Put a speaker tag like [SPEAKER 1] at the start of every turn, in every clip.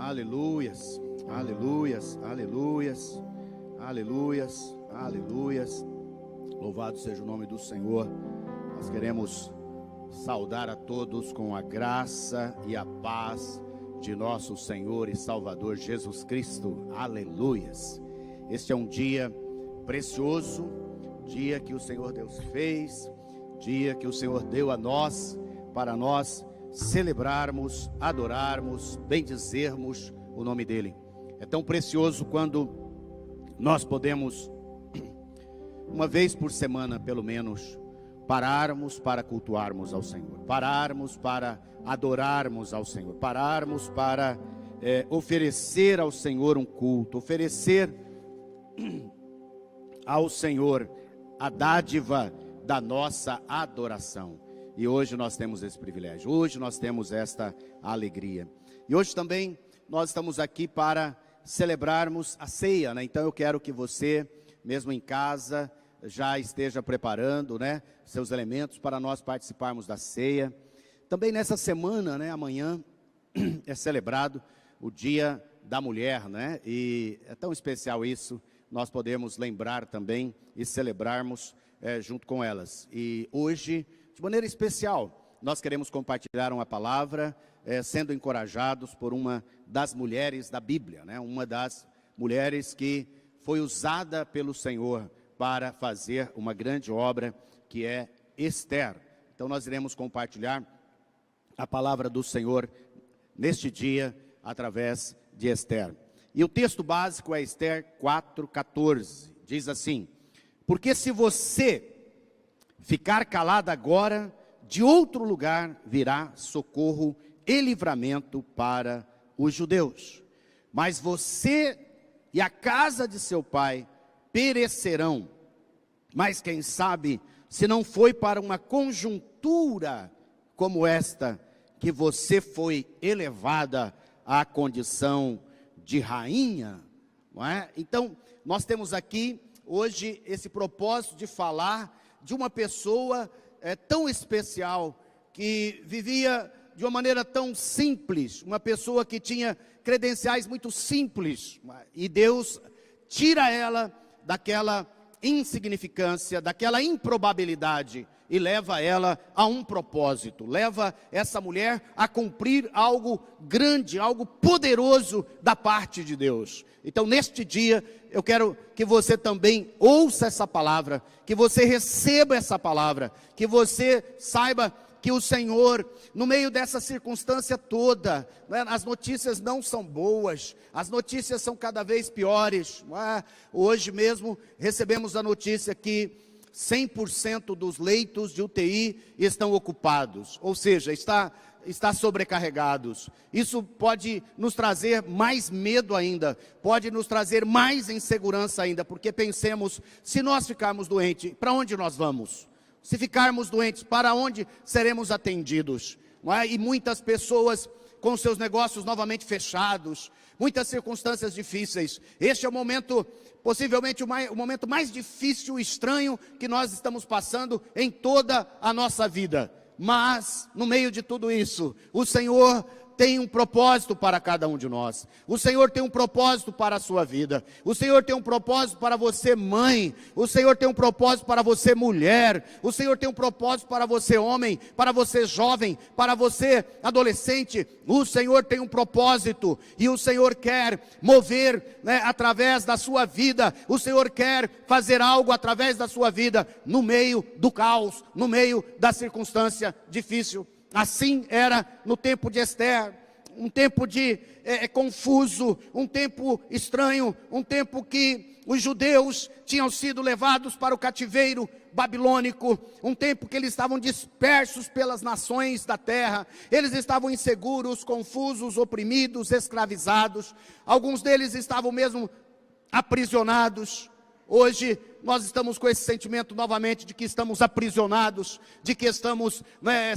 [SPEAKER 1] Aleluias, aleluias, aleluias, aleluias, aleluias. Louvado seja o nome do Senhor. Nós queremos saudar a todos com a graça e a paz de nosso Senhor e Salvador Jesus Cristo. Aleluias. Este é um dia precioso, dia que o Senhor Deus fez, dia que o Senhor deu a nós, para nós celebrarmos, adorarmos, bendizermos o nome dEle. É tão precioso quando nós podemos, uma vez por semana pelo menos, pararmos para cultuarmos ao Senhor, pararmos para adorarmos ao Senhor, pararmos para oferecer ao Senhor um culto, oferecer ao Senhor a dádiva da nossa adoração. E hoje nós temos esse privilégio, hoje nós temos esta alegria. E hoje também nós estamos aqui para celebrarmos a ceia, né? Então eu quero que você, mesmo em casa, já esteja preparando, né, seus elementos para nós participarmos da ceia. Também nessa semana, né, amanhã é celebrado o Dia da Mulher, né? E é tão especial isso, nós podemos lembrar também e celebrarmos junto com elas. E hoje, de maneira especial, nós queremos compartilhar uma palavra, sendo encorajados por uma das mulheres da Bíblia, né? Uma das mulheres que foi usada pelo Senhor para fazer uma grande obra, que é Esther. Então nós iremos compartilhar a palavra do Senhor neste dia, através de Esther. E o texto básico é Esther 4:14, diz assim: porque se você ficar calado agora, de outro lugar virá socorro e livramento para os judeus. Mas você e a casa de seu pai perecerão. Mas quem sabe, se não foi para uma conjuntura como esta, que você foi elevada à condição de rainha, não é? Então, nós temos aqui hoje esse propósito de falar de uma pessoa tão especial, que vivia de uma maneira tão simples, uma pessoa que tinha credenciais muito simples, e Deus tira ela daquela insignificância, daquela improbabilidade, e leva ela a um propósito, leva essa mulher a cumprir algo grande, algo poderoso da parte de Deus. Então neste dia, eu quero que você também ouça essa palavra, que você receba essa palavra, que você saiba que o Senhor, no meio dessa circunstância toda, né, as notícias não são boas, as notícias são cada vez piores. Hoje mesmo recebemos a notícia que 100% dos leitos de UTI estão ocupados, ou seja, está sobrecarregados. Isso pode nos trazer mais medo ainda, pode nos trazer mais insegurança ainda, porque pensemos, se nós ficarmos doentes, para onde nós vamos? Se ficarmos doentes, para onde seremos atendidos? Não é? E muitas pessoas com seus negócios novamente fechados, muitas circunstâncias difíceis. Este é o momento, possivelmente o momento mais difícil e estranho que nós estamos passando em toda a nossa vida. Mas, no meio de tudo isso, o Senhor tem um propósito para cada um de nós. O Senhor tem um propósito para a sua vida. O Senhor tem um propósito para você, mãe. O Senhor tem um propósito para você, mulher. O Senhor tem um propósito para você, homem, para você, jovem, para você, adolescente. O Senhor tem um propósito, e o Senhor quer mover, né, através da sua vida. O Senhor quer fazer algo através da sua vida, no meio do caos, no meio da circunstância difícil. Assim era no tempo de Esther, um tempo de confuso, um tempo estranho, um tempo que os judeus tinham sido levados para o cativeiro babilônico, um tempo que eles estavam dispersos pelas nações da terra, eles estavam inseguros, confusos, oprimidos, escravizados, alguns deles estavam mesmo aprisionados. Hoje nós estamos com esse sentimento novamente de que estamos aprisionados, de que estamos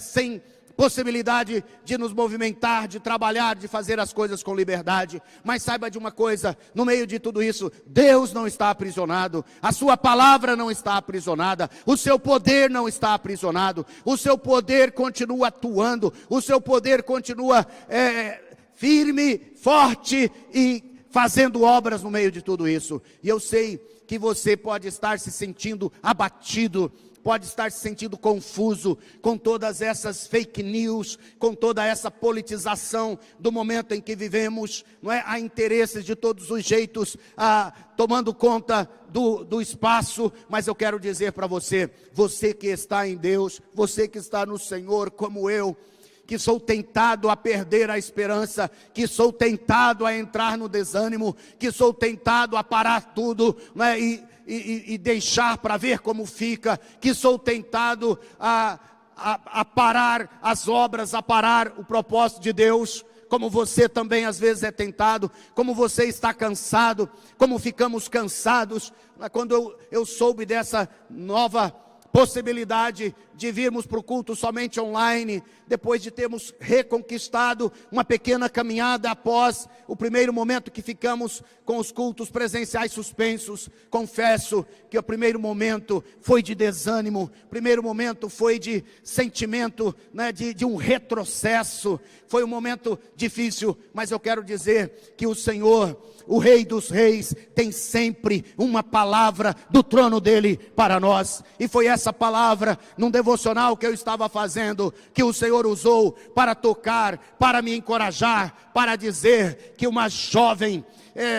[SPEAKER 1] sem possibilidade de nos movimentar, de trabalhar, de fazer as coisas com liberdade. Mas saiba de uma coisa, no meio de tudo isso, Deus não está aprisionado, a sua palavra não está aprisionada, o seu poder não está aprisionado, o seu poder continua atuando, o seu poder continua firme, forte e fazendo obras no meio de tudo isso. E eu sei que você pode estar se sentindo abatido, pode estar se sentindo confuso com todas essas fake news, com toda essa politização do momento em que vivemos, não é? Há interesses de todos os jeitos tomando conta do espaço, mas eu quero dizer para você, você que está em Deus, você que está no Senhor, como eu, que sou tentado a perder a esperança, que sou tentado a entrar no desânimo, que sou tentado a parar tudo, né, e deixar para ver como fica, que sou tentado a parar as obras, a parar o propósito de Deus, como você também às vezes é tentado, como você está cansado, como ficamos cansados. Quando eu soube dessa nova possibilidade de virmos para o culto somente online, depois de termos reconquistado uma pequena caminhada após o primeiro momento que ficamos com os cultos presenciais suspensos, confesso que o primeiro momento foi de desânimo, o primeiro momento foi de sentimento, né, de um retrocesso, foi um momento difícil, mas eu quero dizer que o Senhor, o Rei dos Reis, tem sempre uma palavra do trono dele para nós, e foi essa palavra num devocional que eu estava fazendo, que o Senhor usou para tocar, para me encorajar, para dizer que uma jovem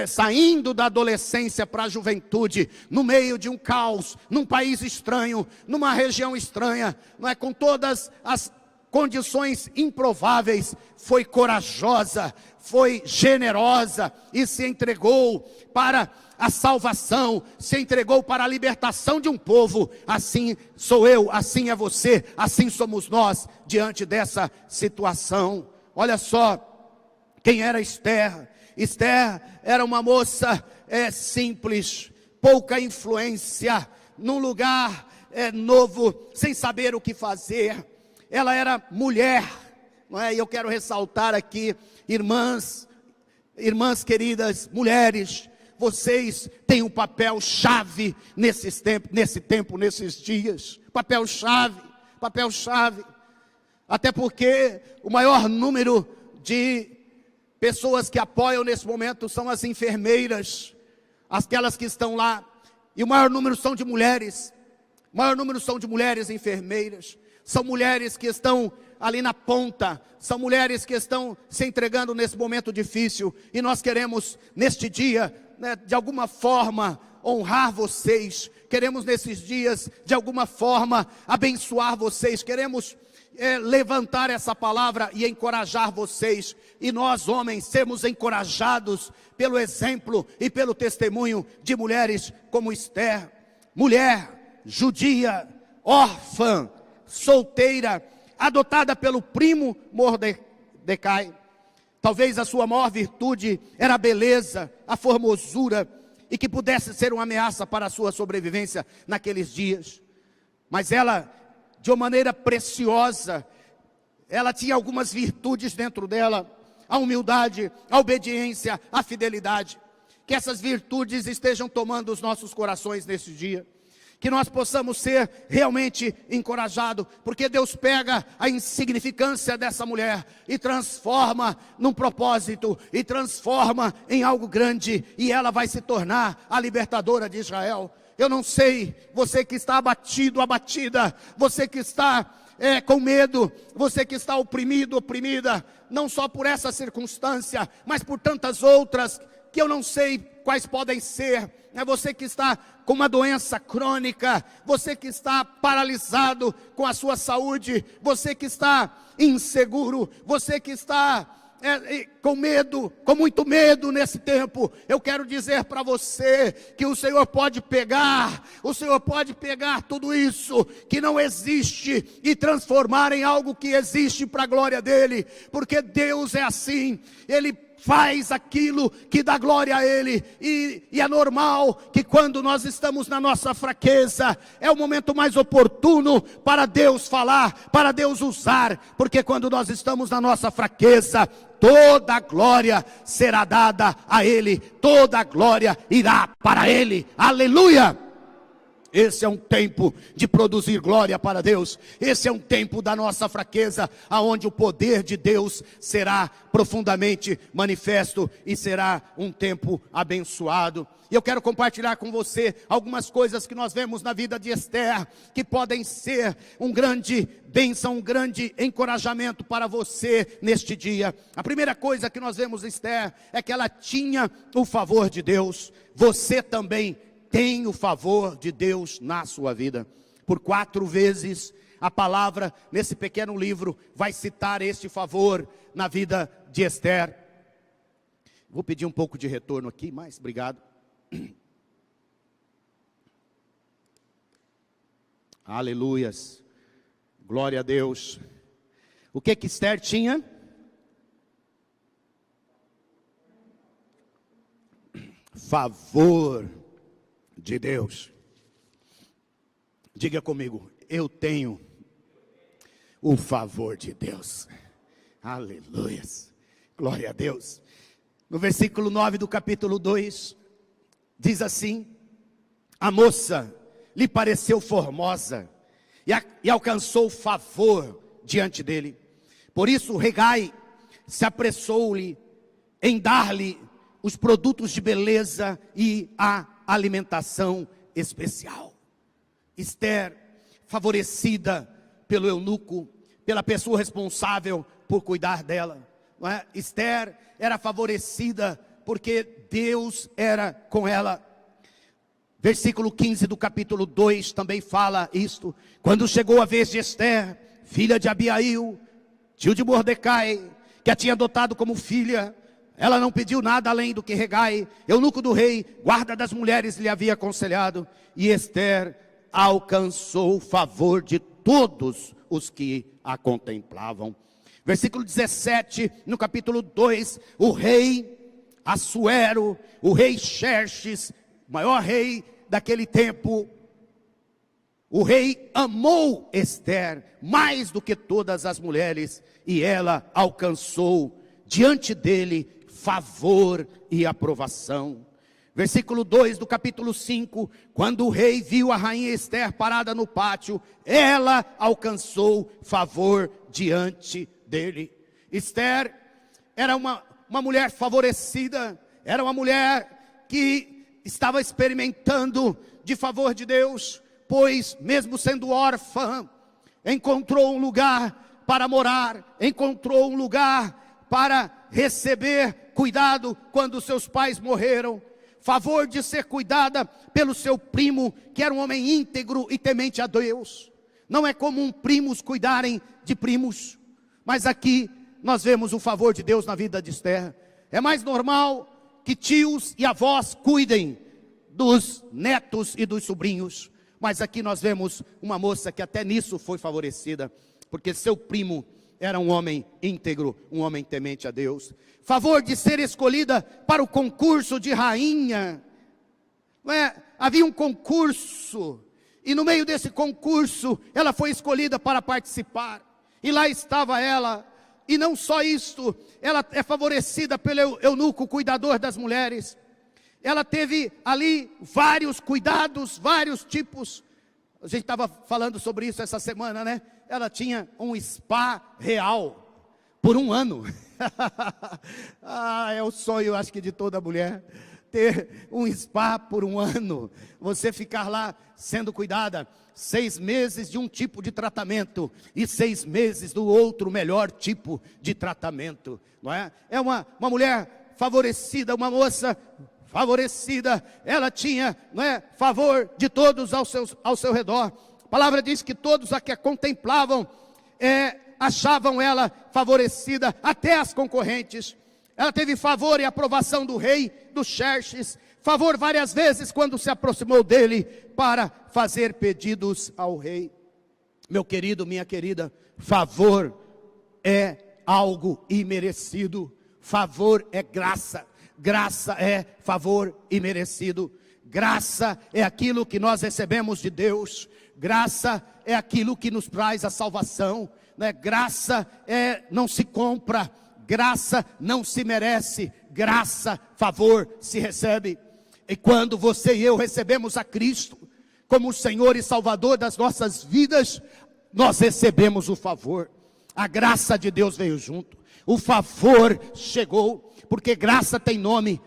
[SPEAKER 1] saindo da adolescência para a juventude, no meio de um caos, num país estranho, numa região estranha, não é, com todas as condições improváveis, foi corajosa, foi generosa e se entregou para a salvação, se entregou para a libertação de um povo. Assim sou eu, assim é você, assim somos nós diante dessa situação. Olha só quem era Esther. Esther era uma moça simples, pouca influência, num lugar novo, sem saber o que fazer. Ela era mulher, não é? E eu quero ressaltar aqui, irmãs queridas, mulheres, vocês têm um papel chave nesse tempo, nesses dias. Papel chave. Até porque o maior número de pessoas que apoiam nesse momento são as enfermeiras, aquelas que estão lá. E o maior número são de mulheres. O maior número são de mulheres enfermeiras. São mulheres que estão ali na ponta, são mulheres que estão se entregando nesse momento difícil, e nós queremos neste dia, né, de alguma forma honrar vocês, queremos nesses dias de alguma forma abençoar vocês, queremos levantar essa palavra e encorajar vocês, e nós homens sermos encorajados pelo exemplo e pelo testemunho de mulheres como Esther, mulher judia, órfã, solteira, adotada pelo primo Mordecai. Talvez a sua maior virtude era a beleza, a formosura, e que pudesse ser uma ameaça para a sua sobrevivência naqueles dias. Mas ela, de uma maneira preciosa, ela tinha algumas virtudes dentro dela: a humildade, a obediência, a fidelidade. Que essas virtudes estejam tomando os nossos corações nesse dia. Que nós possamos ser realmente encorajados, porque Deus pega a insignificância dessa mulher e transforma num propósito, e transforma em algo grande, e ela vai se tornar a libertadora de Israel. Eu não sei, você que está abatido, abatida, você que está com medo, você que está oprimido, oprimida, não só por essa circunstância, mas por tantas outras, que eu não sei quais podem ser. É você que está com uma doença crônica, você que está paralisado com a sua saúde, você que está inseguro, você que está com medo, com muito medo nesse tempo. Eu quero dizer para você que o Senhor pode pegar tudo isso que não existe e transformar em algo que existe para a glória dele, porque Deus é assim, Ele faz aquilo que dá glória a Ele, e é normal que quando nós estamos na nossa fraqueza, é o momento mais oportuno para Deus falar, para Deus usar, porque quando nós estamos na nossa fraqueza, toda a glória será dada a Ele, toda a glória irá para Ele, aleluia! Esse é um tempo de produzir glória para Deus. Esse é um tempo da nossa fraqueza, aonde o poder de Deus será profundamente manifesto e será um tempo abençoado. E eu quero compartilhar com você algumas coisas que nós vemos na vida de Esther, que podem ser um grande bênção, um grande encorajamento para você neste dia. A primeira coisa que nós vemos em Esther é que ela tinha o favor de Deus. Você também tem o favor de Deus na sua vida. Por 4 vezes a palavra nesse pequeno livro vai citar este favor na vida de Esther. Vou pedir um pouco de retorno aqui, mas obrigado. Aleluias, glória a Deus. O que Esther tinha? Favor de Deus. Diga comigo, eu tenho o favor de Deus. Aleluias, glória a Deus. No versículo 9 do capítulo 2, diz assim: a moça lhe pareceu formosa e alcançou favor diante dele. Por isso Hegai se apressou-lhe em dar-lhe os produtos de beleza e a alimentação especial. Esther, favorecida pelo eunuco, pela pessoa responsável por cuidar dela, não é? Esther era favorecida porque Deus era com ela. Versículo 15 do capítulo 2 também fala isto. Quando chegou a vez de Esther, filha de Abiail, tio de Mordecai, que a tinha adotado como filha, ela não pediu nada além do que Hegai, eunuco do rei, guarda das mulheres, lhe havia aconselhado. E Esther alcançou o favor de todos os que a contemplavam. Versículo 17, no capítulo 2, o rei Assuero, o rei Xerxes, maior rei daquele tempo, o rei amou Esther mais do que todas as mulheres, e ela alcançou diante dele favor e aprovação. Versículo 2 do capítulo 5, quando o rei viu a rainha Esther parada no pátio, ela alcançou favor diante dele. Esther era uma mulher favorecida, era uma mulher que estava experimentando de favor de Deus, pois mesmo sendo órfã, encontrou um lugar para morar, encontrou um lugar para receber cuidado quando seus pais morreram, favor de ser cuidada pelo seu primo, que era um homem íntegro e temente a Deus. Não é comum primos cuidarem de primos, mas aqui nós vemos o favor de Deus na vida de Esther. É mais normal que tios e avós cuidem dos netos e dos sobrinhos, mas aqui nós vemos uma moça que até nisso foi favorecida, porque seu primo era um homem íntegro, um homem temente a Deus. Favor de ser escolhida para o concurso de rainha. Não é? Havia um concurso, e no meio desse concurso, ela foi escolhida para participar, e lá estava ela. E não só isto, ela é favorecida pelo eunuco cuidador das mulheres. Ela teve ali vários cuidados, vários tipos. A gente estava falando sobre isso essa semana, né? Ela tinha um spa real por 1 ano. É o sonho, acho que de toda mulher, ter um spa por 1 ano. Você ficar lá sendo cuidada, 6 meses de um tipo de tratamento e 6 meses do outro melhor tipo de tratamento, não é? É uma mulher favorecida, uma moça favorecida. Ela tinha, não é, favor de todos ao seu redor. A palavra diz que todos a que a contemplavam achavam ela favorecida, até as concorrentes. Ela teve favor e aprovação do rei, do Xerxes, favor várias vezes quando se aproximou dele para fazer pedidos ao rei. Meu querido, minha querida, favor é algo imerecido, favor é graça, graça é favor imerecido, graça é aquilo que nós recebemos de Deus, graça é aquilo que nos traz a salvação, né? Graça não se compra, graça não se merece, graça, favor se recebe. E quando você e eu recebemos a Cristo, como o Senhor e Salvador das nossas vidas, nós recebemos o favor. A graça de Deus veio junto, o favor chegou, porque graça tem nome,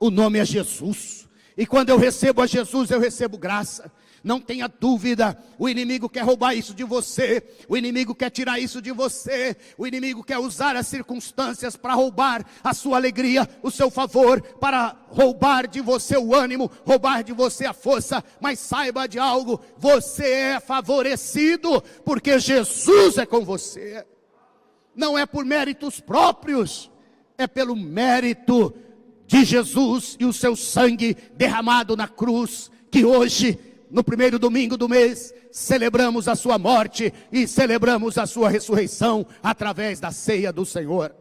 [SPEAKER 1] o nome é Jesus. E quando eu recebo a Jesus, eu recebo graça. Não tenha dúvida, o inimigo quer roubar isso de você, o inimigo quer tirar isso de você, o inimigo quer usar as circunstâncias para roubar a sua alegria, o seu favor, para roubar de você o ânimo, roubar de você a força. Mas saiba de algo, você é favorecido, porque Jesus é com você. Não é por méritos próprios, é pelo mérito de Jesus e o seu sangue derramado na cruz, que hoje, no primeiro domingo do mês, celebramos a sua morte e celebramos a sua ressurreição através da ceia do Senhor.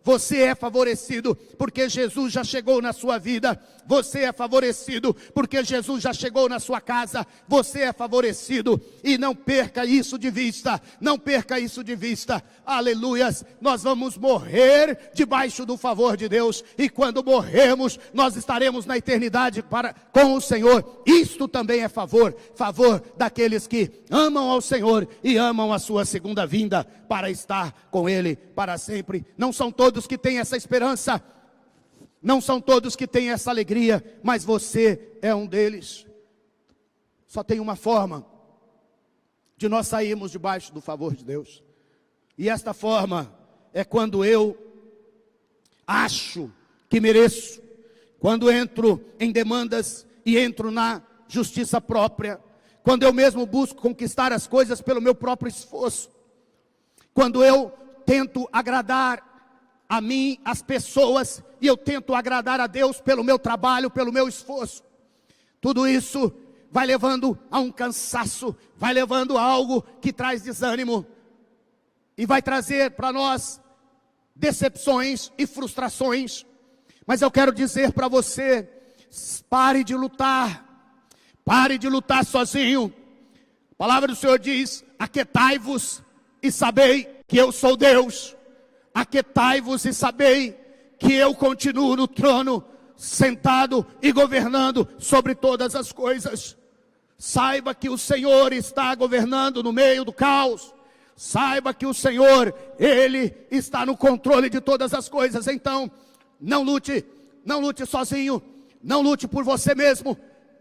[SPEAKER 1] Você é favorecido porque Jesus já chegou na sua vida. Você é favorecido porque Jesus já chegou na sua casa. Você é favorecido e não perca isso de vista. Não perca isso de vista. Aleluias. Nós vamos morrer debaixo do favor de Deus. E quando morrermos, nós estaremos na eternidade com o Senhor. Isto também é favor. Favor daqueles que amam ao Senhor e amam a sua segunda vinda para estar com Ele para sempre. Não são todos que têm essa esperança, não são todos que têm essa alegria, mas você é um deles. Só tem uma forma de nós sairmos debaixo do favor de Deus, e esta forma é quando eu acho que mereço, quando entro em demandas e entro na justiça própria, quando eu mesmo busco conquistar as coisas pelo meu próprio esforço, quando eu tento agradar a mim, as pessoas, e eu tento agradar a Deus pelo meu trabalho, pelo meu esforço. Tudo isso vai levando a um cansaço, vai levando a algo que traz desânimo, e vai trazer para nós decepções e frustrações. Mas eu quero dizer para você, pare de lutar sozinho. A palavra do Senhor diz: aquietai-vos e sabei que eu sou Deus. Aquietai-vos e sabei que eu continuo no trono, sentado e governando sobre todas as coisas. Saiba que o Senhor está governando no meio do caos. Saiba que o Senhor, Ele está no controle de todas as coisas. Então, não lute sozinho, não lute por você mesmo.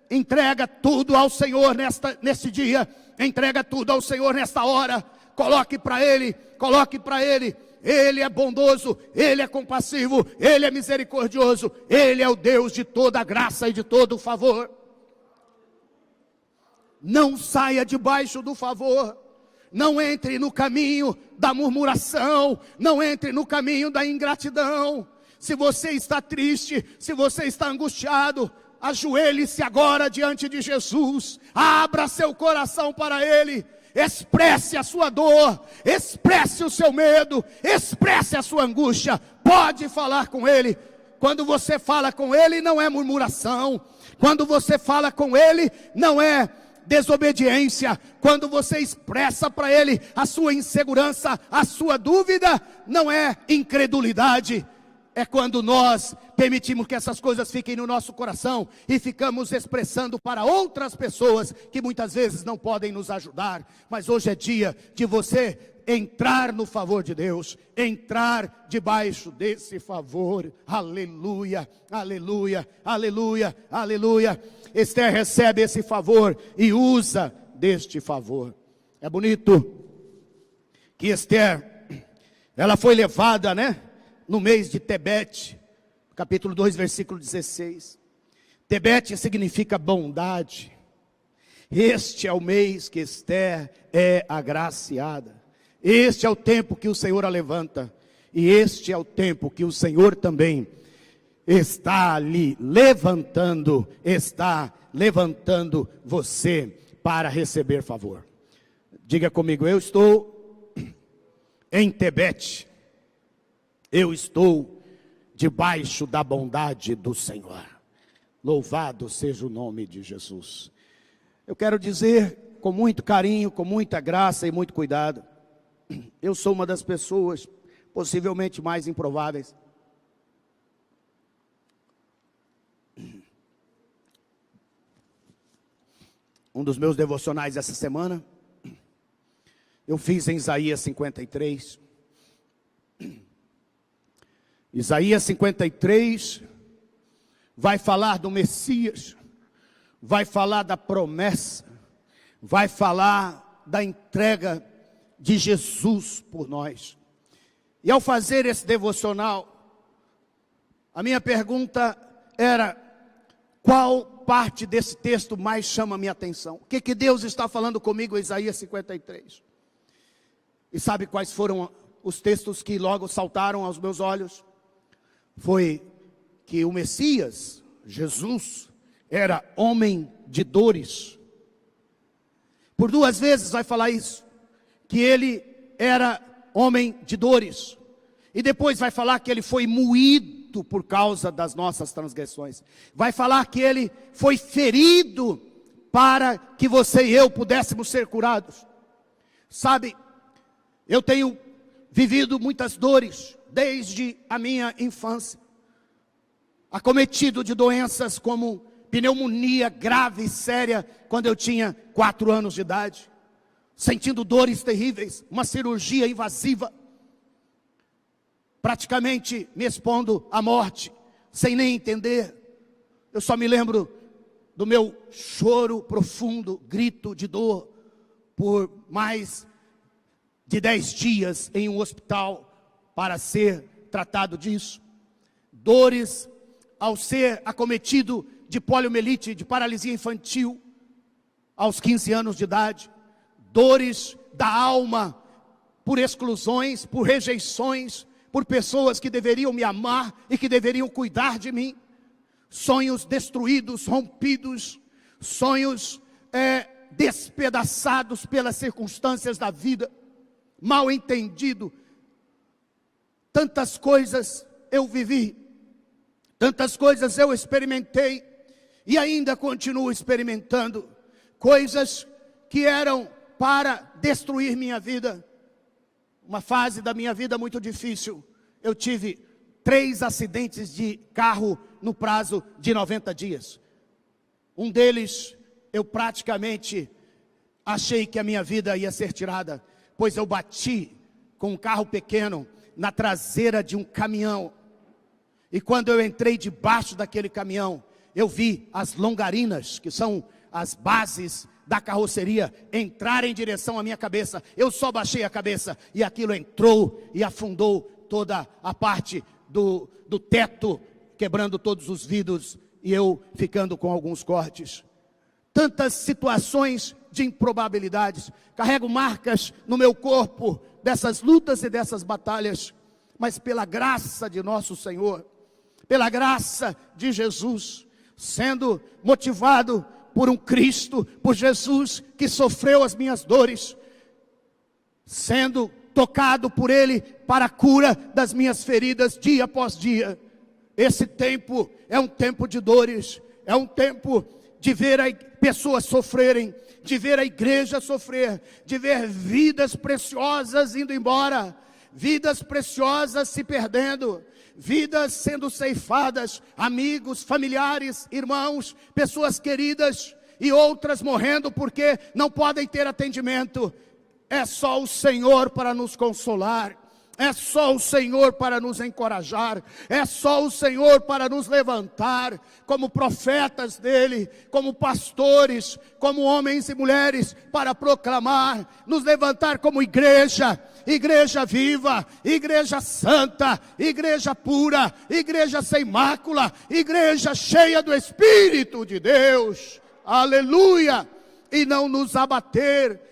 [SPEAKER 1] Entrega tudo ao Senhor nesse dia, entrega tudo ao Senhor nesta hora. Coloque para Ele. Ele é bondoso, Ele é compassivo, Ele é misericordioso, Ele é o Deus de toda graça e de todo favor. Não saia debaixo do favor, não entre no caminho da murmuração, não entre no caminho da ingratidão. Se você está triste, se você está angustiado, ajoelhe-se agora diante de Jesus, abra seu coração para Ele. Expresse a sua dor, expresse o seu medo, expresse a sua angústia. Pode falar com Ele. Quando você fala com Ele, não é murmuração. Quando você fala com Ele, não é desobediência. Quando você expressa para Ele a sua insegurança, a sua dúvida, não é incredulidade. É quando nós permitimos que essas coisas fiquem no nosso coração e ficamos expressando para outras pessoas que muitas vezes não podem nos ajudar. Mas hoje é dia de você entrar no favor de Deus, entrar debaixo desse favor. Aleluia, aleluia, aleluia, aleluia. Esther recebe esse favor e usa deste favor. É bonito que Esther, ela foi levada, no mês de Tebete, capítulo 2, versículo 16. Tebete significa bondade. Este é o mês que Esther é agraciada. Este é o tempo que o Senhor a levanta. E este é o tempo que o Senhor também está ali levantando, está levantando você para receber favor. Diga comigo: eu estou em Tebete. Eu estou debaixo da bondade do Senhor. Louvado seja o nome de Jesus. Eu quero dizer com muito carinho, com muita graça e muito cuidado, eu sou uma das pessoas possivelmente mais improváveis. Um dos meus devocionais essa semana, eu fiz em Isaías 53. Isaías 53 vai falar do Messias, vai falar da promessa, vai falar da entrega de Jesus por nós. E ao fazer esse devocional, a minha pergunta era: qual parte desse texto mais chama a minha atenção? O que Deus está falando comigo em Isaías 53? E sabe quais foram os textos que logo saltaram aos meus olhos? Foi que o Messias, Jesus, era homem de dores. Por 2 vezes vai falar isso, que ele era homem de dores. E depois vai falar que ele foi moído por causa das nossas transgressões. Vai falar que ele foi ferido para que você e eu pudéssemos ser curados. Sabe, eu tenho vivido muitas dores desde a minha infância, acometido de doenças como pneumonia grave e séria quando eu tinha 4 anos de idade, sentindo dores terríveis, uma cirurgia invasiva, praticamente me expondo à morte, sem nem entender. Eu só me lembro do meu choro profundo, grito de dor, por mais de 10 dias em um hospital para ser tratado disso. Dores ao ser acometido de poliomielite, de paralisia infantil, aos 15 anos de idade. Dores da alma, por exclusões, por rejeições, por pessoas que deveriam me amar e que deveriam cuidar de mim. Sonhos destruídos, rompidos, sonhos despedaçados pelas circunstâncias da vida, mal entendido. Tantas coisas eu vivi, tantas coisas eu experimentei e ainda continuo experimentando, coisas que eram para destruir minha vida. Uma fase da minha vida muito difícil, eu tive 3 acidentes de carro no prazo de 90 dias. Um deles, eu praticamente achei que a minha vida ia ser tirada, pois eu bati com um carro pequeno na traseira de um caminhão. E quando eu entrei debaixo daquele caminhão, eu vi as longarinas, que são as bases da carroceria, entrar em direção à minha cabeça. Eu só baixei a cabeça e aquilo entrou e afundou toda a parte do teto, quebrando todos os vidros e eu ficando com alguns cortes. Tantas situações de improbabilidades. Carrego marcas no meu corpo dessas lutas e dessas batalhas, mas pela graça de nosso Senhor, pela graça de Jesus, sendo motivado por um Cristo, por Jesus que sofreu as minhas dores, sendo tocado por Ele para a cura das minhas feridas dia após dia. Esse tempo é um tempo de dores, é um tempo de ver pessoas sofrerem, de ver a igreja sofrer, de ver vidas preciosas indo embora, vidas preciosas se perdendo, vidas sendo ceifadas, amigos, familiares, irmãos, pessoas queridas, e outras morrendo porque não podem ter atendimento. É só o Senhor para nos consolar, é só o Senhor para nos encorajar, é só o Senhor para nos levantar como profetas dele, como pastores, como homens e mulheres, para proclamar, nos levantar como igreja, igreja viva, igreja santa, igreja pura, igreja sem mácula, igreja cheia do Espírito de Deus, aleluia, e não nos abater,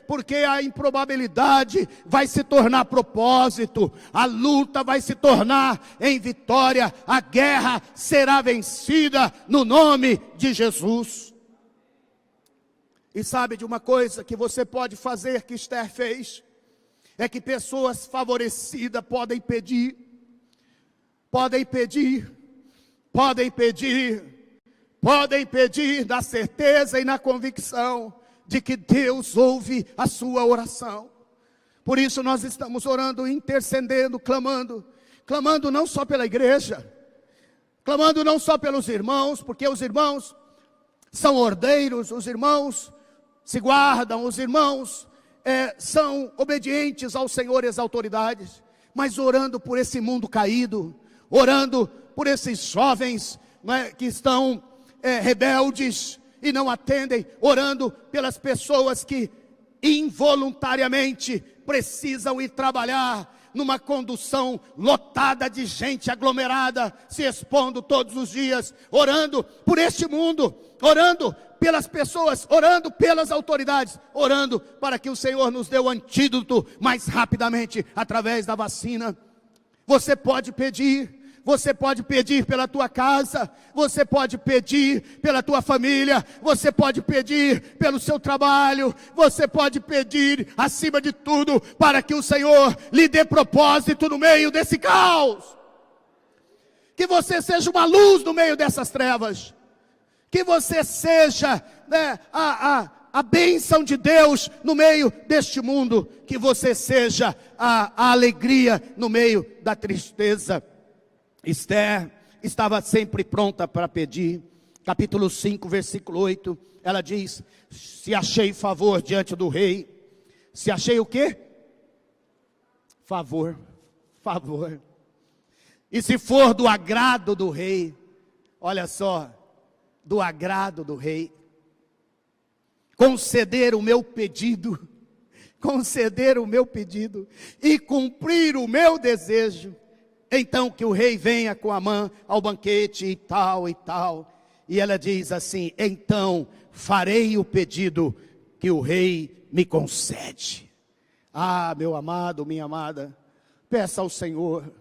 [SPEAKER 1] porque a improbabilidade vai se tornar propósito, a luta vai se tornar em vitória, a guerra será vencida no nome de Jesus. E sabe de uma coisa que você pode fazer, que Esther fez, é que pessoas favorecidas podem pedir, na certeza e na convicção de que Deus ouve a sua oração. Por isso nós estamos orando, intercedendo, clamando não só pela igreja, clamando não só pelos irmãos, porque os irmãos são ordeiros, os irmãos se guardam, os irmãos são obedientes ao Senhor e às autoridades, mas orando por esse mundo caído, orando por esses jovens, né, que estão rebeldes e não atendem, orando pelas pessoas que involuntariamente precisam ir trabalhar numa condução lotada de gente aglomerada, se expondo todos os dias, orando por este mundo, orando pelas pessoas, orando pelas autoridades, orando para que o Senhor nos dê o antídoto mais rapidamente através da vacina. Você pode pedir pela tua casa, você pode pedir pela tua família, você pode pedir pelo seu trabalho, você pode pedir, acima de tudo, para que o Senhor lhe dê propósito no meio desse caos. Que você seja uma luz no meio dessas trevas. Que você seja, né, a bênção de Deus no meio deste mundo. Que você seja a alegria no meio da tristeza. Esther estava sempre pronta para pedir. Capítulo 5, versículo 8, ela diz: se achei favor diante do rei. Se achei o quê? Favor. E se for do agrado do rei, olha só, do agrado do rei, conceder o meu pedido e cumprir o meu desejo, então que o rei venha com Amã ao banquete e tal e tal. E ela diz assim: então farei o pedido que o rei me concede. Ah, meu amado, minha amada, peça ao Senhor.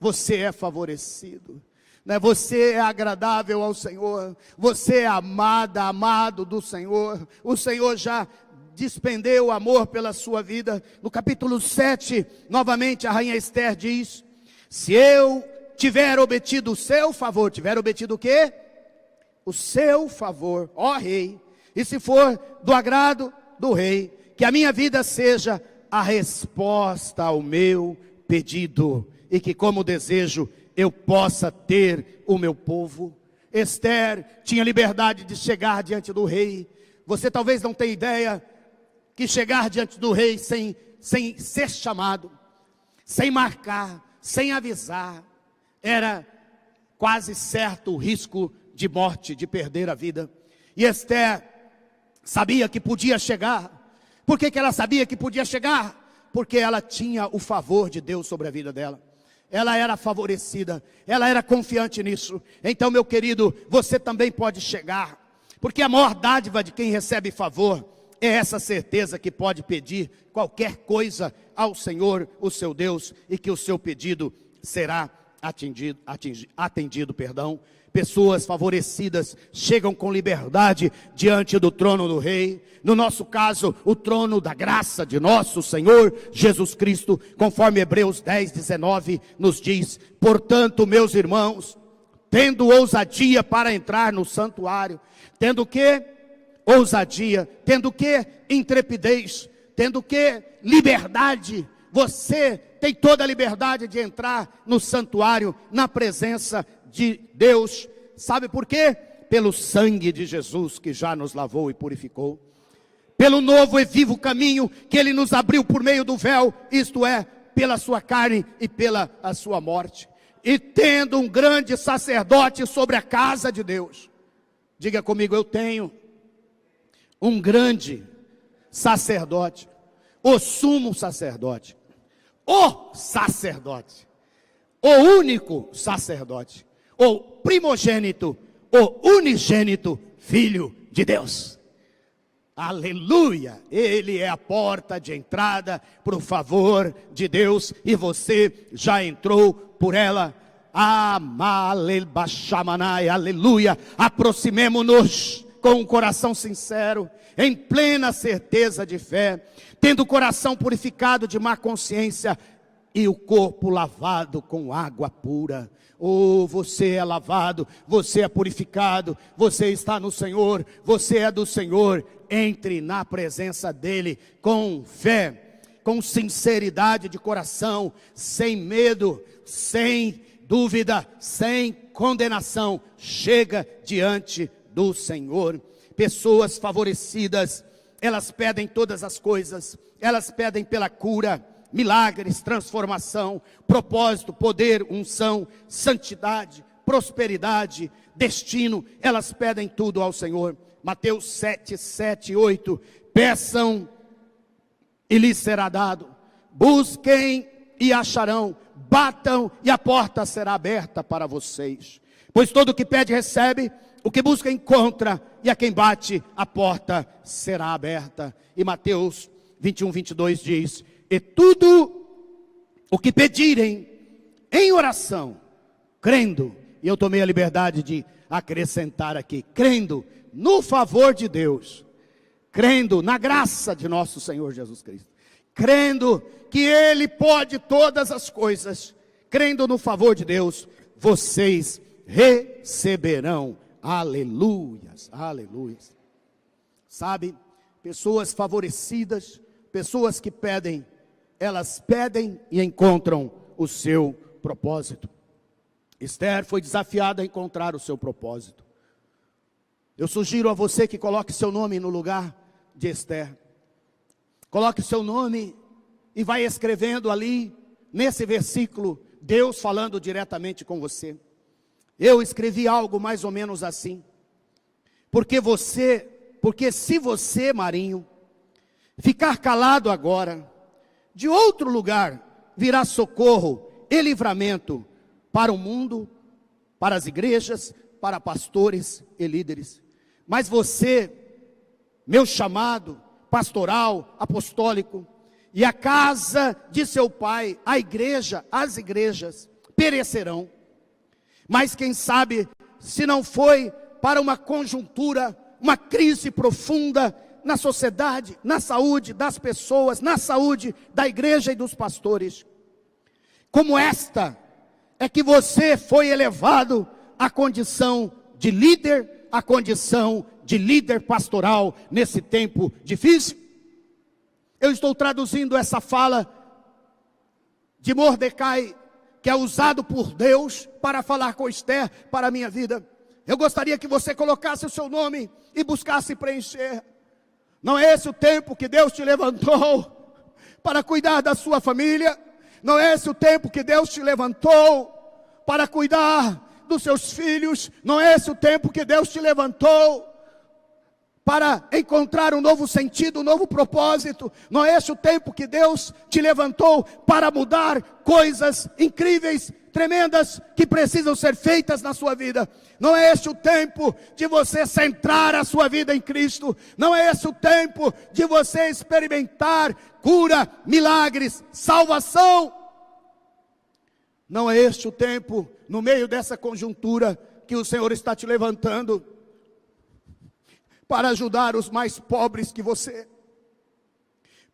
[SPEAKER 1] Você é favorecido, né? Você é agradável ao Senhor, você é amada, amado do Senhor. O Senhor já despendeu amor pela sua vida. No capítulo 7, novamente a rainha Esther diz: se eu tiver obtido o seu favor, tiver obtido o quê? O seu favor, ó rei, e se for do agrado do rei, que a minha vida seja a resposta ao meu pedido, e que como desejo eu possa ter o meu povo. Esther tinha liberdade de chegar diante do rei. Você talvez não tenha ideia que chegar diante do rei sem ser chamado, sem marcar, sem avisar, era quase certo o risco de morte, de perder a vida. E Esther sabia que podia chegar. Por que ela sabia que podia chegar? Porque ela tinha o favor de Deus sobre a vida dela. Ela era favorecida, ela era confiante nisso. Então, meu querido, você também pode chegar, porque a maior dádiva de quem recebe favor é essa certeza que pode pedir qualquer coisa ao Senhor, o seu Deus, e que o seu pedido será atendido. Pessoas favorecidas chegam com liberdade diante do trono do rei. No nosso caso, o trono da graça de nosso Senhor Jesus Cristo, conforme Hebreus 10, 19 nos diz: portanto, meus irmãos, tendo ousadia para entrar no santuário, tendo que ousadia, tendo que intrepidez, tendo que liberdade. Você tem toda a liberdade de entrar no santuário, na presença de Deus. Sabe por quê? Pelo sangue de Jesus que já nos lavou e purificou, pelo novo e vivo caminho que Ele nos abriu por meio do véu, isto é, pela sua carne e pela a sua morte. E tendo um grande sacerdote sobre a casa de Deus. Diga comigo: eu tenho um grande sacerdote, o sumo sacerdote, o sacerdote, o único sacerdote, o primogênito, o unigênito Filho de Deus. Aleluia! Ele é a porta de entrada para o favor de Deus, e você já entrou por ela. Aleluia! Aproximemo-nos com um coração sincero, em plena certeza de fé, tendo o coração purificado de má consciência e o corpo lavado com água pura. Oh, você é lavado, você é purificado, você está no Senhor, você é do Senhor. Entre na presença dEle com fé, com sinceridade de coração, sem medo, sem dúvida, sem condenação. Chega diante do Senhor. pessoas favorecidas, elas pedem todas as coisas, elas pedem pela cura, milagres, transformação, propósito, poder, unção, santidade, prosperidade, destino, elas pedem tudo ao Senhor. Mateus 7, 7 e 8, peçam e lhes será dado, busquem e acharão, batam e a porta será aberta para vocês. Pois todo o que pede recebe, o que busca encontra, e a quem bate a porta será aberta. E Mateus 21, 22 diz, e tudo o que pedirem em oração, crendo, e eu tomei a liberdade de acrescentar aqui, crendo no favor de Deus, crendo na graça de nosso Senhor Jesus Cristo, crendo que Ele pode todas as coisas, crendo no favor de Deus, vocês receberão. Aleluias, aleluias. Sabe, pessoas favorecidas, pessoas que pedem, elas pedem e encontram o seu propósito. Esther foi desafiada a encontrar o seu propósito. Eu sugiro a você que coloque seu nome no lugar de Esther. Coloque seu nome e vai escrevendo ali, nesse versículo, Deus falando diretamente com você. Eu escrevi algo mais ou menos assim. Porque se você, Marinho, ficar calado agora, de outro lugar virá socorro e livramento para o mundo, para as igrejas, para pastores e líderes. Mas você, meu chamado pastoral, apostólico, e a casa de seu pai, a igreja, as igrejas, perecerão. Mas quem sabe, se não foi para uma conjuntura, uma crise profunda na sociedade, na saúde das pessoas, na saúde da igreja e dos pastores, como esta, é que você foi elevado à condição de líder, à condição de líder pastoral nesse tempo difícil. Eu estou traduzindo essa fala de Mordecai, que é usado por Deus para falar com Esther para a minha vida. Eu gostaria que você colocasse o seu nome e buscasse preencher. Não é esse o tempo que Deus te levantou para cuidar da sua família? Não é esse o tempo que Deus te levantou para cuidar dos seus filhos? Não é esse o tempo que Deus te levantou para encontrar um novo sentido, um novo propósito? Não é esse o tempo que Deus te levantou para mudar coisas incríveis, tremendas, que precisam ser feitas na sua vida? Não é esse o tempo de você centrar a sua vida em Cristo? Não é esse o tempo de você experimentar cura, milagres, salvação? Não é este o tempo, no meio dessa conjuntura, que o Senhor está te levantando para ajudar os mais pobres que você,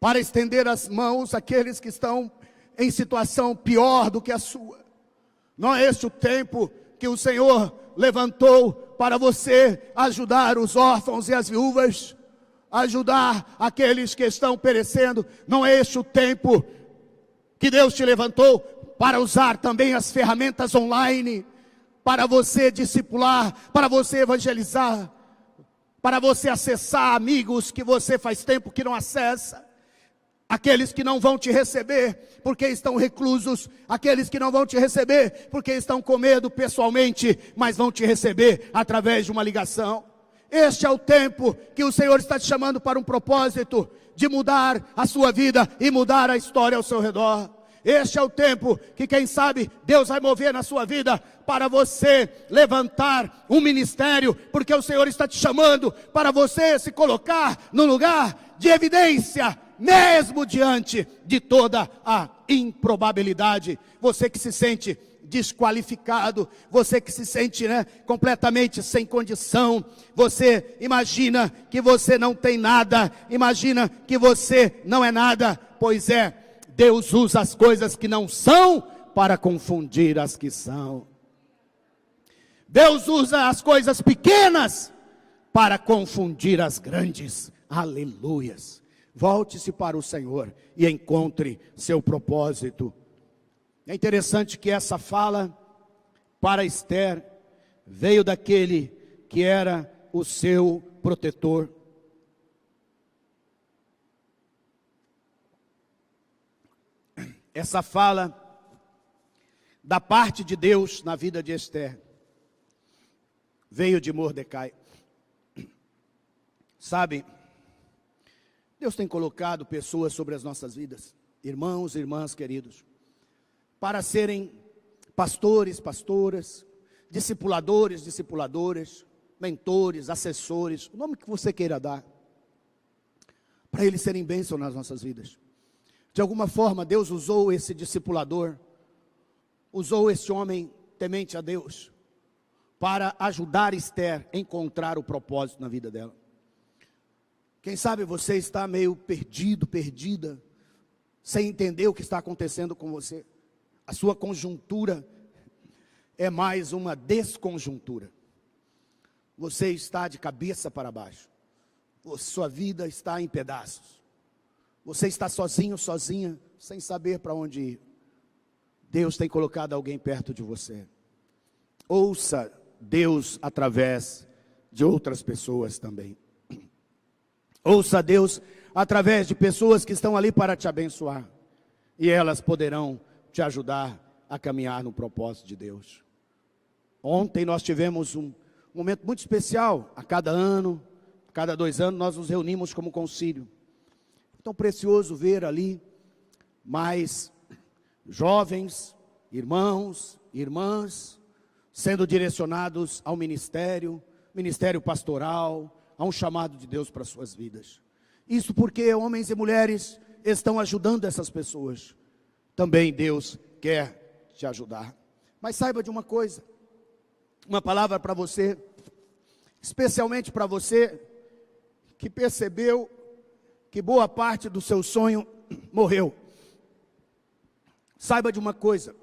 [SPEAKER 1] para estender as mãos àqueles que estão em situação pior do que a sua? Não é este o tempo que o Senhor levantou para você ajudar os órfãos e as viúvas, ajudar aqueles que estão perecendo? Não é este o tempo que Deus te levantou para usar também as ferramentas online, para você discipular, para você evangelizar, para você acessar amigos que você faz tempo que não acessa, aqueles que não vão te receber porque estão reclusos, aqueles que não vão te receber porque estão com medo pessoalmente, mas vão te receber através de uma ligação? Este é o tempo que o Senhor está te chamando para um propósito de mudar a sua vida e mudar a história ao seu redor. Este é o tempo que, quem sabe, Deus vai mover na sua vida para você levantar um ministério, porque o Senhor está te chamando para você se colocar no lugar de evidência, mesmo diante de toda a improbabilidade. Você que se sente desqualificado, você que se sente completamente sem condição, você imagina que você não tem nada, imagina que você não é nada. Pois é, Deus usa as coisas que não são para confundir as que são. Deus usa as coisas pequenas para confundir as grandes. Aleluias. Volte-se para o Senhor e encontre seu propósito. É interessante que essa fala para Esther veio daquele que era o seu protetor. Essa fala da parte de Deus na vida de Esther veio de Mordecai. Sabe, Deus tem colocado pessoas sobre as nossas vidas, irmãos e irmãs queridos, para serem pastores, pastoras, discipuladores, discipuladoras, mentores, assessores, o nome que você queira dar, para eles serem bênção nas nossas vidas. De alguma forma, Deus usou esse discipulador, usou esse homem temente a Deus, para ajudar Esther a encontrar o propósito na vida dela. Quem sabe você está meio perdido, perdida, sem entender o que está acontecendo com você. A sua conjuntura é mais uma desconjuntura. Você está de cabeça para baixo. Sua vida está em pedaços. Você está sozinho, sozinha, sem saber para onde ir. Deus tem colocado alguém perto de você. Ouça Deus através de outras pessoas também. Ouça Deus através de pessoas que estão ali para te abençoar. E elas poderão te ajudar a caminhar no propósito de Deus. Ontem nós tivemos um momento muito especial. A cada ano, a cada 2 anos, nós nos reunimos como concílio. Tão precioso ver ali mais jovens, irmãos, irmãs, sendo direcionados ao ministério pastoral, a um chamado de Deus para suas vidas. Isso porque homens e mulheres estão ajudando essas pessoas. Também Deus quer te ajudar. Mas saiba de uma coisa, uma palavra para você, especialmente para você que percebeu que boa parte do seu sonho morreu. Saiba de uma coisa,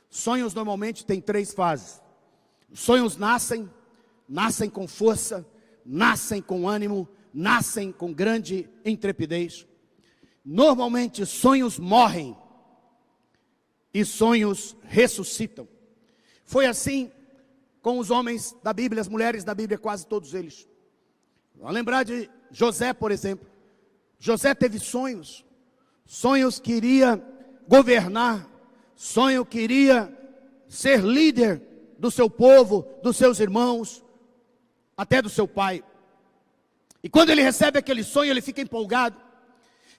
[SPEAKER 1] sonhos normalmente têm 3 fases. Os sonhos nascem com força, nascem com ânimo, nascem com grande intrepidez. Normalmente sonhos morrem e sonhos ressuscitam. Foi assim com os homens da Bíblia, as mulheres da Bíblia, quase todos eles. Vamos lembrar de José, por exemplo. José teve sonhos que iria governar, sonho que iria ser líder do seu povo, dos seus irmãos, até do seu pai. E quando ele recebe aquele sonho, ele fica empolgado.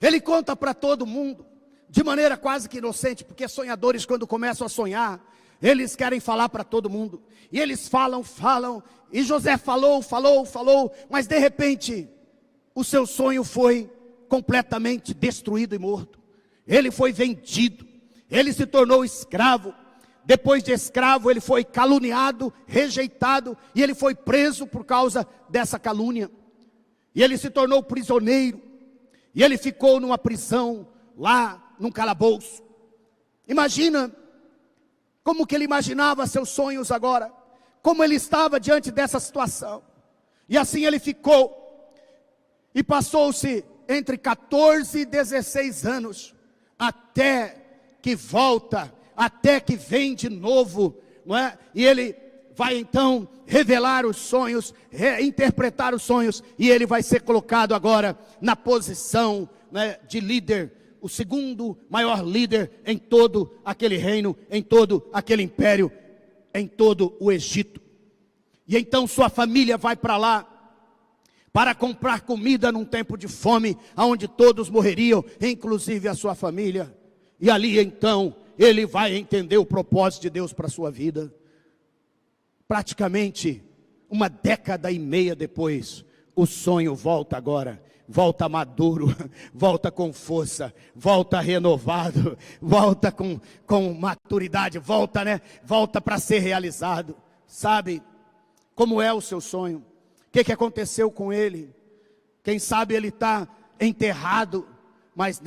[SPEAKER 1] Ele conta para todo mundo, de maneira quase que inocente, porque sonhadores, quando começam a sonhar, eles querem falar para todo mundo. E eles falam, e José falou, mas de repente, o seu sonho foi completamente destruído e morto. Ele foi vendido, ele se tornou escravo. Depois de escravo, ele foi caluniado, rejeitado, e ele foi preso por causa dessa calúnia. E ele se tornou prisioneiro, e ele ficou numa prisão, lá num calabouço. Imagina como que ele imaginava seus sonhos agora, como ele estava diante dessa situação. E assim ele ficou, e passou-se entre 14 e 16 anos, até que volta, até que vem de novo, não é? E ele vai então revelar os sonhos, interpretar os sonhos, e ele vai ser colocado agora na posição, né, de líder, o segundo maior líder em todo aquele reino, em todo aquele império, em todo o Egito. E então sua família vai para lá, para comprar comida num tempo de fome, onde todos morreriam, inclusive a sua família. E ali então, ele vai entender o propósito de Deus para a sua vida. Praticamente 1,5 décadas depois, o sonho volta agora, volta maduro, volta com força, volta renovado, volta com maturidade, volta para ser realizado. Sabe como é o seu sonho? O que aconteceu com ele? Quem sabe ele está enterrado, mas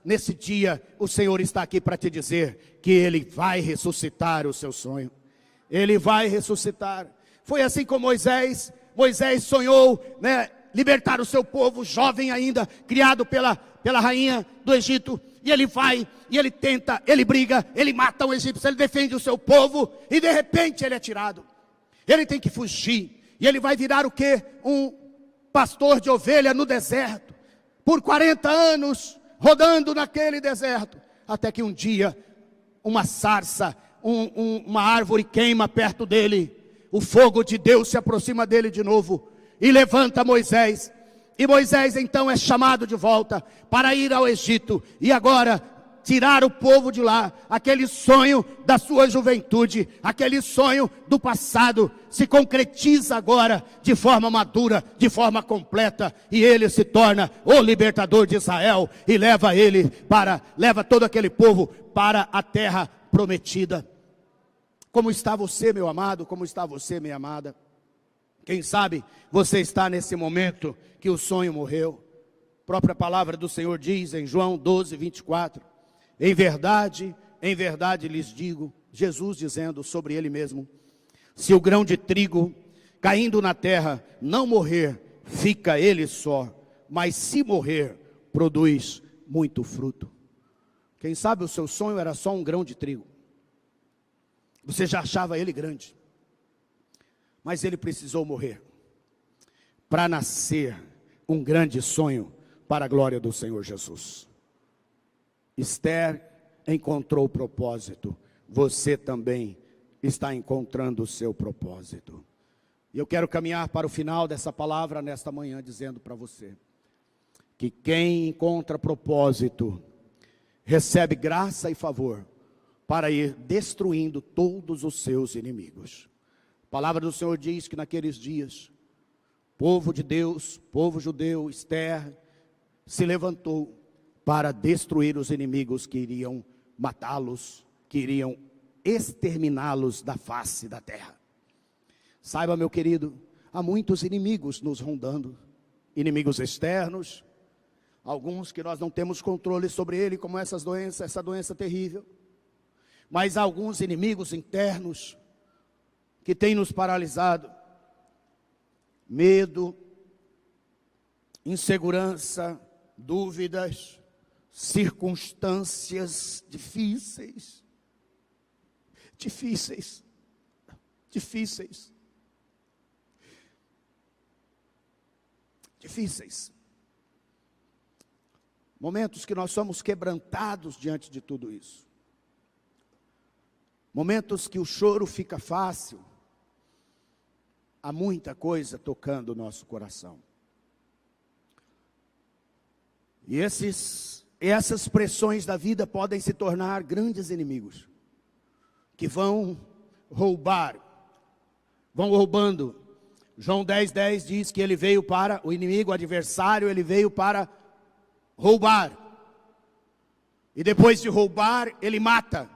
[SPEAKER 1] nesse dia o Senhor está aqui para te dizer que Ele vai ressuscitar o seu sonho. Ele vai ressuscitar. Foi assim com Moisés. Moisés sonhou, né, libertar o seu povo, jovem ainda, criado pela rainha do Egito. E ele vai, e ele tenta, ele briga, ele mata o egípcio, ele defende o seu povo, e de repente ele é tirado. Ele tem que fugir. E ele vai virar o quê? Um pastor de ovelha no deserto. Por 40 anos, rodando naquele deserto. Até que um dia, uma sarça, uma árvore queima perto dele. O fogo de Deus se aproxima dele de novo. E levanta Moisés. E Moisés então é chamado de volta para ir ao Egito. E agora tirar o povo de lá. Aquele sonho da sua juventude, aquele sonho do passado, se concretiza agora de forma madura, de forma completa. E ele se torna o libertador de Israel. E leva todo aquele povo para a terra prometida. Como está você, meu amado? Como está você, minha amada? Quem sabe você está nesse momento que o sonho morreu. A própria palavra do Senhor diz em João 12, 24. Em verdade lhes digo, Jesus dizendo sobre ele mesmo, se o grão de trigo caindo na terra não morrer, fica ele só, mas se morrer, produz muito fruto. Quem sabe o seu sonho era só um grão de trigo. Você já achava ele grande. Mas ele precisou morrer para nascer um grande sonho para a glória do Senhor Jesus. Esther encontrou o propósito. Você também está encontrando o seu propósito. E eu quero caminhar para o final dessa palavra nesta manhã, dizendo para você que quem encontra propósito recebe graça e favor para ir destruindo todos os seus inimigos. A palavra do Senhor diz que naqueles dias, povo de Deus, povo judeu, Esther, se levantou para destruir os inimigos que iriam matá-los, que iriam exterminá-los da face da terra. Saiba, meu querido, há muitos inimigos nos rondando, inimigos externos, alguns que nós não temos controle sobre ele, como essa doença terrível, mas há alguns inimigos internos que têm nos paralisado. Medo, insegurança, dúvidas, circunstâncias difíceis. Momentos que nós somos quebrantados diante de tudo isso. Momentos que o choro fica fácil. Há muita coisa tocando o nosso coração. E essas pressões da vida podem se tornar grandes inimigos, que vão roubando. João 10:10 diz que ele veio para, o inimigo, o adversário, ele veio para roubar. E depois de roubar, ele mata.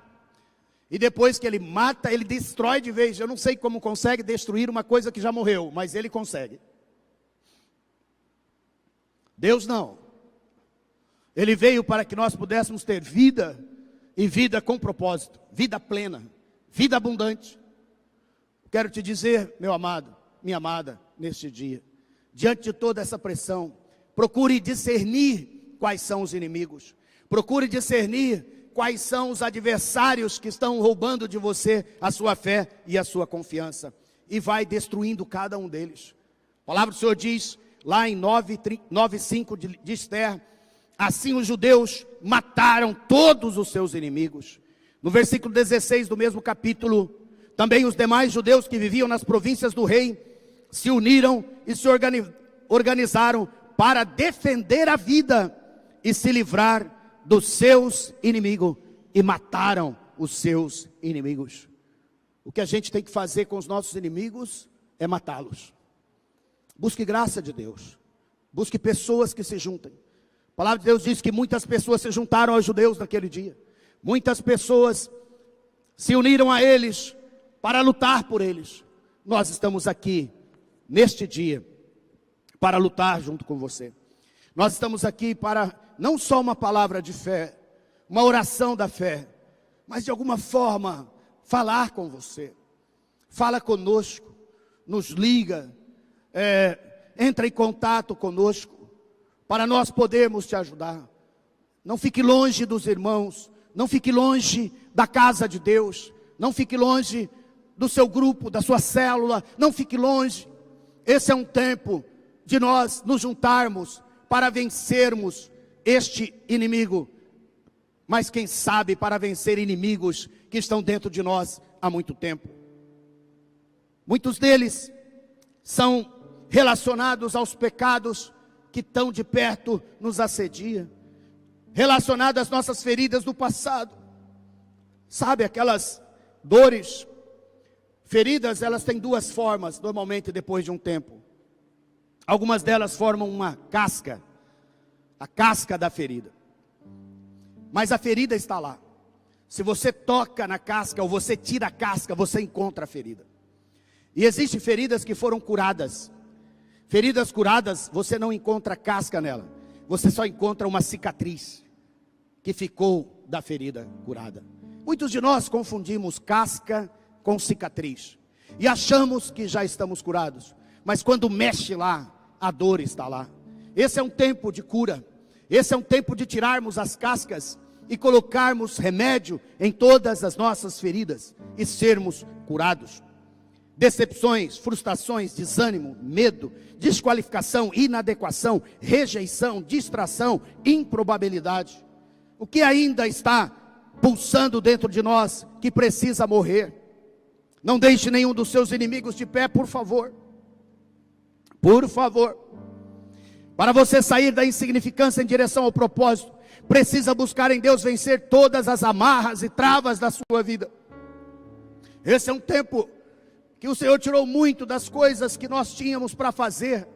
[SPEAKER 1] E depois que ele mata, ele destrói de vez. Eu não sei como consegue destruir uma coisa que já morreu, mas ele consegue. Deus não. Ele veio para que nós pudéssemos ter vida, e vida com propósito, vida plena, vida abundante. Quero te dizer, meu amado, minha amada, neste dia, diante de toda essa pressão, procure discernir quais são os inimigos. Procure discernir quais são os adversários que estão roubando de você a sua fé e a sua confiança. E vai destruindo cada um deles. A palavra do Senhor diz, lá em 9:5 de Esther, assim os judeus mataram todos os seus inimigos. No versículo 16 do mesmo capítulo, também os demais judeus que viviam nas províncias do rei se uniram e se organizaram para defender a vida e se livrar dos seus inimigos, e mataram os seus inimigos. O que a gente tem que fazer com os nossos inimigos é matá-los. Busque graça de Deus, busque pessoas que se juntem. A palavra de Deus diz que muitas pessoas se juntaram aos judeus naquele dia. Muitas pessoas se uniram a eles para lutar por eles. Nós estamos aqui neste dia para lutar junto com você. Nós estamos aqui para não só uma palavra de fé, uma oração da fé, mas de alguma forma falar com você. Fala conosco, nos liga, entra em contato conosco, para nós podermos te ajudar. Não fique longe dos irmãos, não fique longe da casa de Deus, não fique longe do seu grupo, da sua célula, não fique longe. Esse é um tempo de nós nos juntarmos para vencermos este inimigo. Mas quem sabe para vencer inimigos que estão dentro de nós há muito tempo. Muitos deles são relacionados aos pecados que tão de perto nos assedia, relacionados às nossas feridas do passado. Sabe, aquelas dores, feridas, elas têm duas formas, normalmente depois de um tempo. Algumas delas formam uma casca, a casca da ferida. Mas a ferida está lá. Se você toca na casca ou você tira a casca, você encontra a ferida. E existem feridas que foram curadas. Feridas curadas, você não encontra casca nela. Você só encontra uma cicatriz que ficou da ferida curada. Muitos de nós confundimos casca com cicatriz. E achamos que já estamos curados. Mas quando mexe lá, a dor está lá. Esse é um tempo de cura. Esse é um tempo de tirarmos as cascas e colocarmos remédio em todas as nossas feridas e sermos curados. Decepções, frustrações, desânimo, medo, desqualificação, inadequação, rejeição, distração, improbabilidade. O que ainda está pulsando dentro de nós que precisa morrer? Não deixe nenhum dos seus inimigos de pé, por favor. Por favor. Para você sair da insignificância em direção ao propósito, precisa buscar em Deus vencer todas as amarras e travas da sua vida. Esse é um tempo que o Senhor tirou muito das coisas que nós tínhamos para fazer,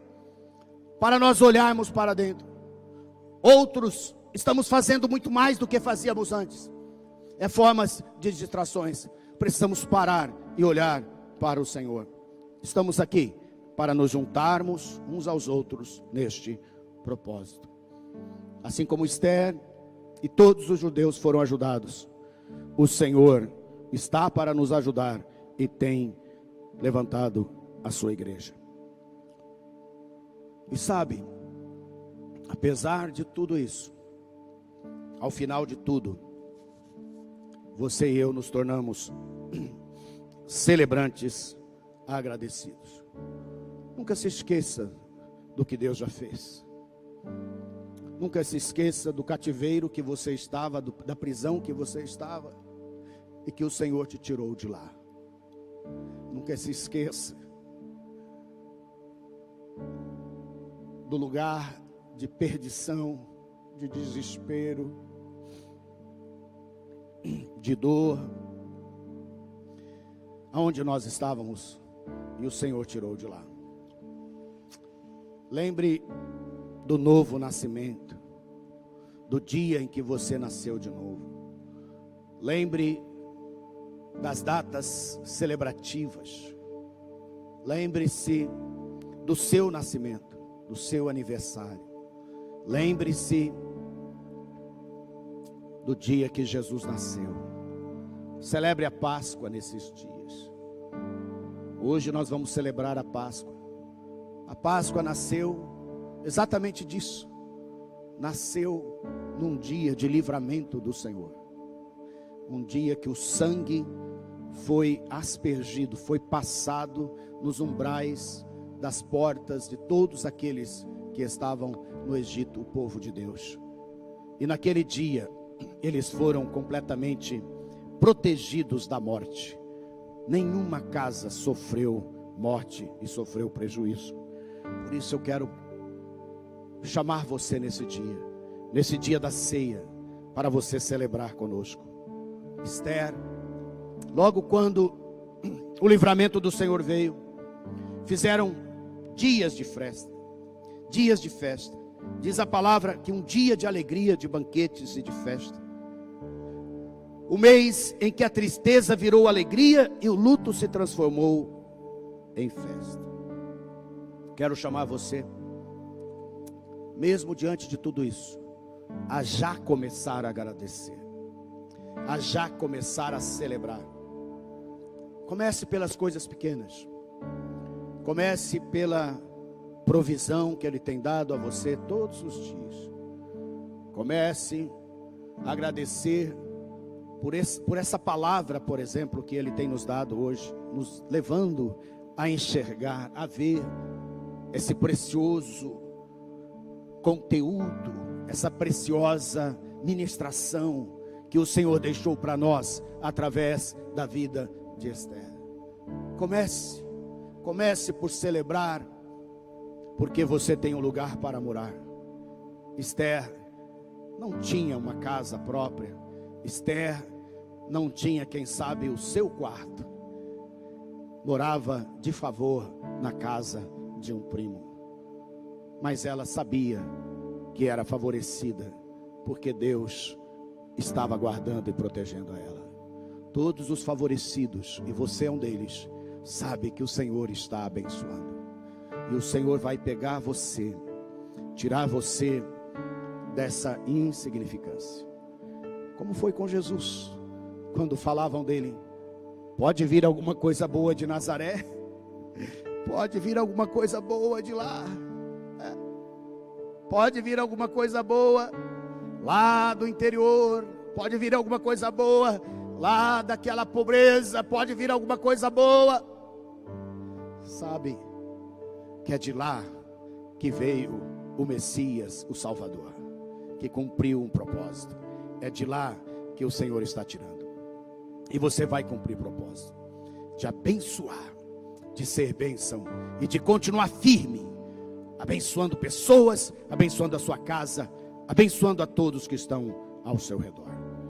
[SPEAKER 1] para nós olharmos para dentro. Outros estamos fazendo muito mais do que fazíamos antes. É formas de distrações. Precisamos parar e olhar para o Senhor. Estamos aqui para nos juntarmos uns aos outros neste propósito. Assim como Esther e todos os judeus foram ajudados, o Senhor está para nos ajudar e tem levantado a sua igreja. E sabe, apesar de tudo isso, ao final de tudo, você e eu nos tornamos celebrantes agradecidos. Nunca se esqueça do que Deus já fez. Nunca se esqueça do cativeiro que você estava, da prisão que você estava, e que o Senhor te tirou de lá. Nunca se esqueça do lugar de perdição, de desespero, de dor, aonde nós estávamos e o Senhor tirou de lá. Lembre do novo nascimento, do dia em que você nasceu de novo. Lembre das datas celebrativas. Lembre-se do seu nascimento, do seu aniversário. Lembre-se do dia que Jesus nasceu. Celebre a Páscoa nesses dias. Hoje nós vamos celebrar a Páscoa. A Páscoa nasceu exatamente disso. Nasceu num dia de livramento do Senhor. Um dia que o sangue foi aspergido, foi passado nos umbrais das portas de todos aqueles que estavam no Egito, o povo de Deus. E naquele dia, eles foram completamente protegidos da morte. Nenhuma casa sofreu morte e sofreu prejuízo. Por isso eu quero chamar você nesse dia da ceia, para você celebrar conosco. Esther, logo quando o livramento do Senhor veio, fizeram dias de festa, dias de festa. Diz a palavra que um dia de alegria, de banquetes e de festa. O mês em que a tristeza virou alegria e o luto se transformou em festa. Quero chamar você, mesmo diante de tudo isso, a já começar a agradecer, a já começar a celebrar. Comece pelas coisas pequenas. Comece pela provisão que Ele tem dado a você todos os dias. Comece a agradecer por essa palavra, por exemplo, que Ele tem nos dado hoje, nos levando a enxergar, a ver esse precioso conteúdo, essa preciosa ministração que o Senhor deixou para nós através da vida de Esther. Comece por celebrar, porque você tem um lugar para morar. Esther não tinha uma casa própria. Esther não tinha, quem sabe, o seu quarto. Morava de favor na casa de um primo. Mas ela sabia que era favorecida, porque Deus estava guardando e protegendo ela. Todos os favorecidos, e você é um deles, sabe que o Senhor está abençoando. E o Senhor vai pegar você, tirar você dessa insignificância. Como foi com Jesus, quando falavam dele: pode vir alguma coisa boa de Nazaré? Pode vir alguma coisa boa de lá? Pode vir alguma coisa boa lá do interior? Pode vir alguma coisa boa lá daquela pobreza? Pode vir alguma coisa boa? Sabe que é de lá que veio o Messias, o Salvador, que cumpriu um propósito. É de lá que o Senhor está tirando. E você vai cumprir propósito de abençoar, de ser bênção e de continuar firme, abençoando pessoas, abençoando a sua casa, abençoando a todos que estão ao seu redor.